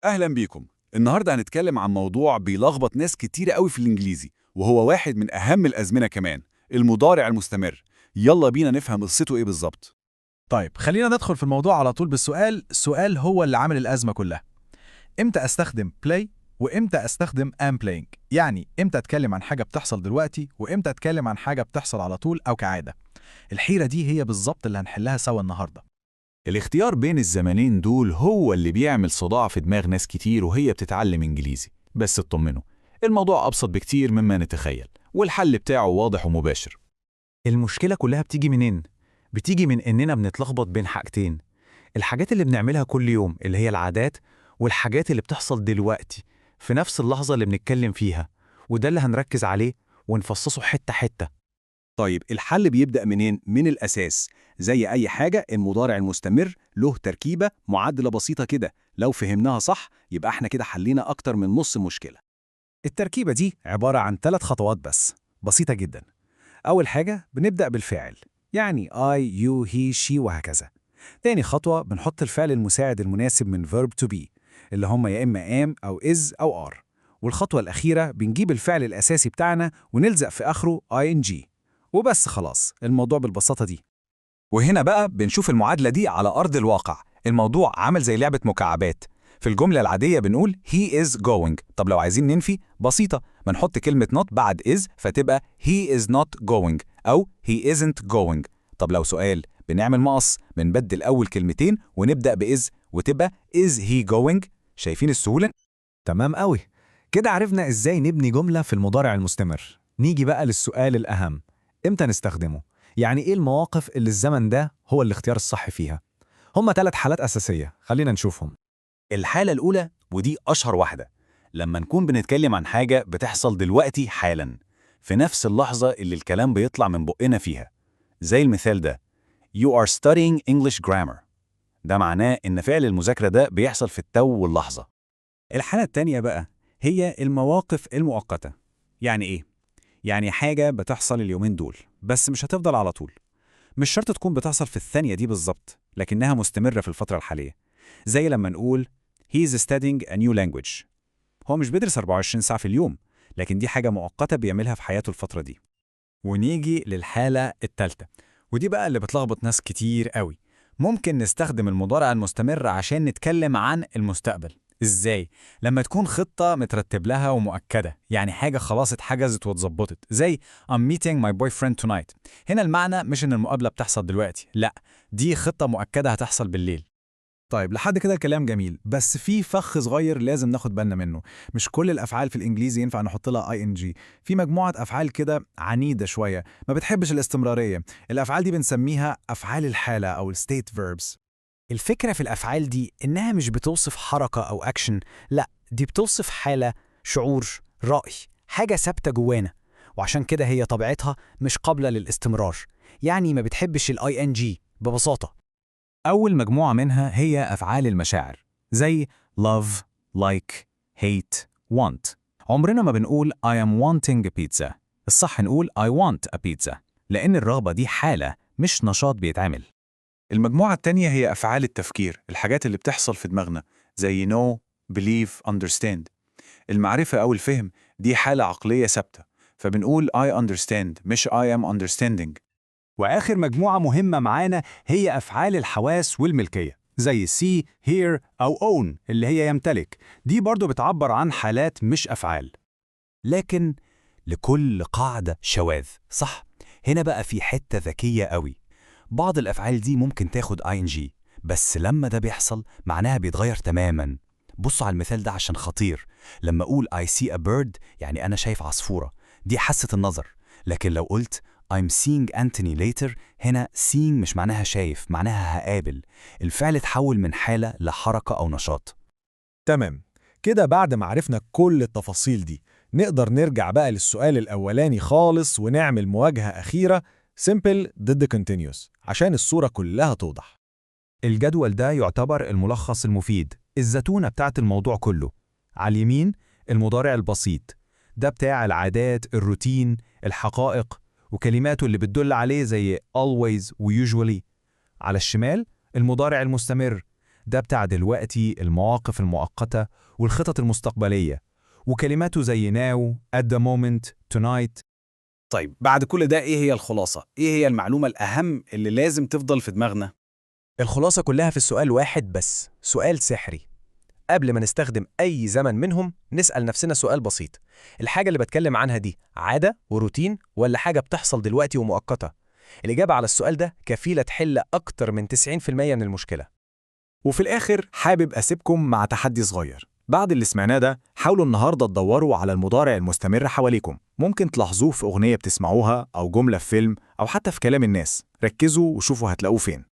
أهلا بيكم. النهاردة هنتكلم عن موضوع بيلخبط ناس كتيرة قوي في الإنجليزي، وهو واحد من أهم الأزمنة كمان، المضارع المستمر. يلا بينا نفهم قصته إيه بالظبط. طيب خلينا ندخل في الموضوع على طول بالسؤال. السؤال هو اللي عامل الأزمة كلها. إمتى أستخدم play وإمتى أستخدم am playing؟ يعني إمتى أتكلم عن حاجة بتحصل دلوقتي وإمتى أتكلم عن حاجة بتحصل على طول أو كعادة. الحيرة دي هي بالظبط اللي هنحلها سوا النهاردة. الاختيار بين الزمنين دول هو اللي بيعمل صداع في دماغ ناس كتير وهي بتتعلم إنجليزي. بس اطمنوا، الموضوع أبسط بكتير مما نتخيل، والحل بتاعه واضح ومباشر. المشكلة كلها بتيجي منين؟ بتيجي من إننا بنتلخبط بين حاجتين، الحاجات اللي بنعملها كل يوم اللي هي العادات، والحاجات اللي بتحصل دلوقتي في نفس اللحظة اللي بنتكلم فيها، وده اللي هنركز عليه ونفصصه حتة حتة. طيب الحل بيبدأ منين؟ من الأساس. زي أي حاجة المضارع المستمر له تركيبة معادلة بسيطة كده، لو فهمناها صح يبقى احنا كده حلينا أكتر من نص المشكلة. التركيبة دي عبارة عن 3 خطوات بس، بسيطة جدا. أول حاجة بنبدأ بالفعل، يعني I, you, he, she وهكذا. تاني خطوة بنحط الفعل المساعد المناسب من verb to be، اللي هم يا إما am أو is أو are. والخطوة الأخيرة بنجيب الفعل الأساسي بتاعنا ونلزق في آخره ing. وبس خلاص، الموضوع بالبساطة دي. وهنا بقى بنشوف المعادلة دي على أرض الواقع. الموضوع عامل زي لعبة مكعبات. في الجملة العادية بنقول he is going. طب لو عايزين ننفي، بسيطة، بنحط كلمة not بعد is فتبقى he is not going أو he isn't going. طب لو سؤال، بنعمل مقص، بنبدل أول كلمتين ونبدأ بis وتبقى is he going. شايفين السهولة؟ تمام قوي. كده عرفنا إزاي نبني جملة في المضارع المستمر. نيجي بقى للسؤال الأهم، إمتى نستخدمه؟ يعني إيه المواقف اللي الزمن ده هو الاختيار الصح فيها؟ هما 3 حالات أساسية، خلينا نشوفهم. الحالة الأولى ودي أشهر واحدة، لما نكون بنتكلم عن حاجة بتحصل دلوقتي حالاً، في نفس اللحظة اللي الكلام بيطلع من بقنا فيها. زي المثال ده: You are studying English grammar. ده معناه إن فعل المذاكرة ده بيحصل في التو واللحظة. الحالة التانية بقى هي المواقف المؤقتة. يعني إيه؟ يعني حاجة بتحصل اليومين دول بس مش هتفضل على طول. مش شرط تكون بتحصل في الثانية دي بالظبط، لكنها مستمرة في الفترة الحالية. زي لما نقول He is studying a new language. هو مش بيدرس 24 ساعة في اليوم، لكن دي حاجة مؤقتة بيعملها في حياته الفترة دي. ونيجي للحالة التالتة، ودي بقى اللي بتلخبط ناس كتير قوي. ممكن نستخدم المضارع المستمر عشان نتكلم عن المستقبل. إزاي؟ لما تكون خطة مترتب لها ومؤكدة، يعني حاجة خلاص اتحجزت واتظبطت، زي I'm meeting my boyfriend tonight. هنا المعنى مش إن المقابلة بتحصل دلوقتي، لأ، دي خطة مؤكدة هتحصل بالليل. طيب لحد كده الكلام جميل، بس في فخ صغير لازم ناخد بالنا منه. مش كل الافعال في الانجليزي ينفع نحط لها ing. في مجموعه افعال كده عنيده شويه، ما بتحبش الاستمراريه. الافعال دي بنسميها افعال الحاله او الستيت فيربس. الفكرة في الأفعال دي إنها مش بتوصف حركة أو أكشن، لأ، دي بتوصف حالة، شعور، رأي، حاجة ثابتة جوانا، وعشان كده هي طبيعتها مش قابلة للاستمرار. يعني ما بتحبش الاي ان جي ببساطة. أول مجموعة منها هي أفعال المشاعر، زي love, like, hate, want. عمرنا ما بنقول I am wanting a pizza. الصح نقول I want a pizza، لأن الرغبة دي حالة مش نشاط بيتعمل. المجموعة التانية هي أفعال التفكير، الحاجات اللي بتحصل في دماغنا، زي know, believe, understand. المعرفة أو الفهم دي حالة عقلية ثابتة، فبنقول I understand مش I am understanding. وآخر مجموعة مهمة معانا هي أفعال الحواس والملكية، زي see, hear أو own اللي هي يمتلك. دي برضو بتعبر عن حالات مش أفعال. لكن لكل قاعدة شواذ، صح؟ هنا بقى في حتة ذكية قوي. بعض الأفعال دي ممكن تاخد ing، بس لما ده بيحصل معناها بيتغير تماماً. بصوا على المثال ده عشان خطير. لما أقول I see a bird يعني أنا شايف عصفورة، دي حاسة النظر. لكن لو قلت I'm seeing Anthony later، هنا seeing مش معناها شايف، معناها هقابل. الفعل اتحول من حالة لحركة أو نشاط. تمام. كده بعد ما عرفنا كل التفاصيل دي، نقدر نرجع بقى للسؤال الأولاني خالص ونعمل مواجهة أخيرة simple ضد continuous عشان الصورة كلها توضح. الجدول ده يعتبر الملخص المفيد، الزتونة بتاعت الموضوع كله. على اليمين المضارع البسيط، ده بتاع العادات، الروتين، الحقائق وكلماته اللي بتدل عليه زي always و usually. على الشمال المضارع المستمر، ده بتاع دلوقتي، المواقف المؤقتة والخطط المستقبلية، وكلماته زي now, at the moment, tonight. طيب بعد كل ده إيه هي الخلاصة؟ إيه هي المعلومة الأهم اللي لازم تفضل في دماغنا؟ الخلاصة كلها في السؤال واحد بس، سؤال سحري. قبل ما نستخدم أي زمن منهم نسأل نفسنا سؤال بسيط: الحاجة اللي بتكلم عنها دي عادة وروتين ولا حاجة بتحصل دلوقتي ومؤقتة؟ الإجابة على السؤال ده كفيلة تحل أكتر من 90% من المشكلة. وفي الآخر حابب أسيبكم مع تحدي صغير. بعد اللي سمعناه ده حاولوا النهاردة تدوروا على المضارع المستمر حواليكم. ممكن تلاحظوه في أغنية بتسمعوها أو جملة في فيلم أو حتى في كلام الناس. ركزوا وشوفوا هتلاقوه فين.